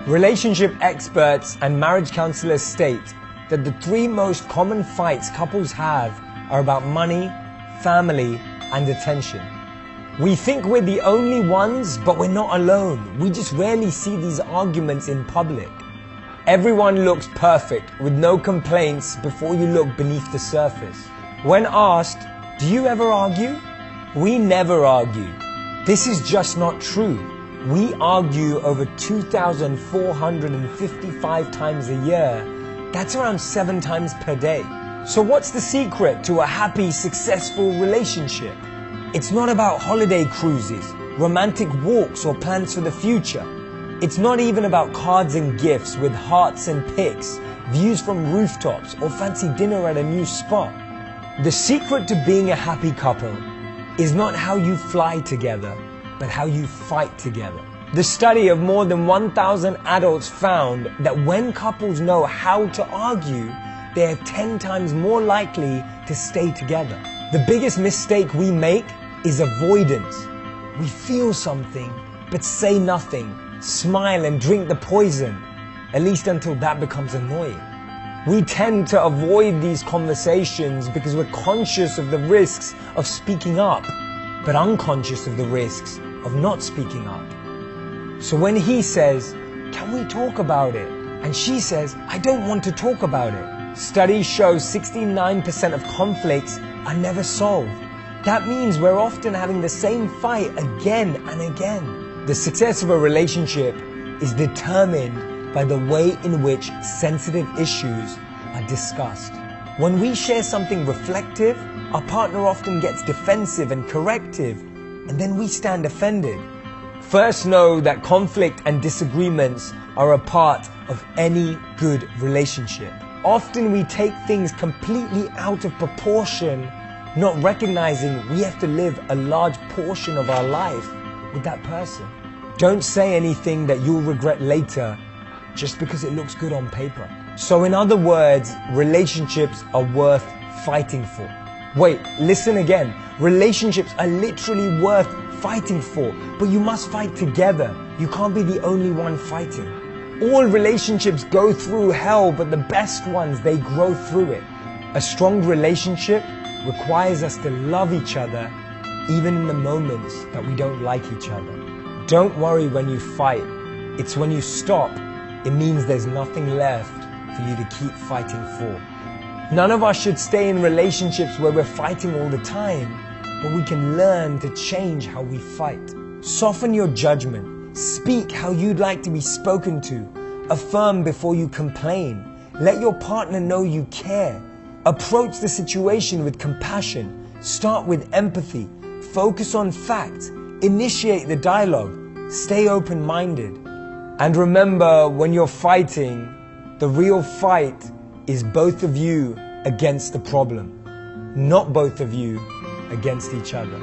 Relationship experts and marriage counselors state that the three most common fights couples have are about money, family, and attention. We think we're the only ones, but we're not alone. We just rarely see these arguments in public. Everyone looks perfect with no complaints before you look beneath the surface. When asked, do you ever argue? We never argue. This is just not true. We argue over 2,455 times a year. That's around 7 times per day. So what's the secret to a happy, successful relationship? It's not about holiday cruises, romantic walks, or plans for the future. It's not even about cards and gifts with hearts and pics, views from rooftops, or fancy dinner at a new spot. The secret to being a happy couple is not how you fly together, but how you fight together. The study of more than 1,000 adults found that when couples know how to argue, they are 10 times more likely to stay together. The biggest mistake we make is avoidance. We feel something, but say nothing, smile and drink the poison, at least until that becomes annoying. We tend to avoid these conversations because we're conscious of the risks of speaking up, but unconscious of the risks of not speaking up. So when he says, can we talk about it? And she says, I don't want to talk about it. Studies show 69% of conflicts are never solved. That means we're often having the same fight again and again. The success of a relationship is determined by the way in which sensitive issues are discussed. When we share something reflective, our partner often gets defensive and corrective, and then we stand offended. First, know that conflict and disagreements are a part of any good relationship. Often we take things completely out of proportion, not recognizing we have to live a large portion of our life with that person. Don't say anything that you'll regret later just because it looks good on paper. So in other words, relationships are worth fighting for. Wait, listen again. Relationships are literally worth fighting for, but you must fight together. You can't be the only one fighting. All relationships go through hell, but the best ones, they grow through it. A strong relationship requires us to love each other, even in the moments that we don't like each other. Don't worry when you fight. It's when you stop, it means there's nothing left for you to keep fighting for. None of us should stay in relationships where we're fighting all the time, but we can learn to change how we fight. Soften your judgment. Speak how you'd like to be spoken to. Affirm before you complain. Let your partner know you care. Approach the situation with compassion. Start with empathy. Focus on facts. Initiate the dialogue. Stay open-minded. And remember, when you're fighting, the real fight is both of you against the problem, not both of you against each other.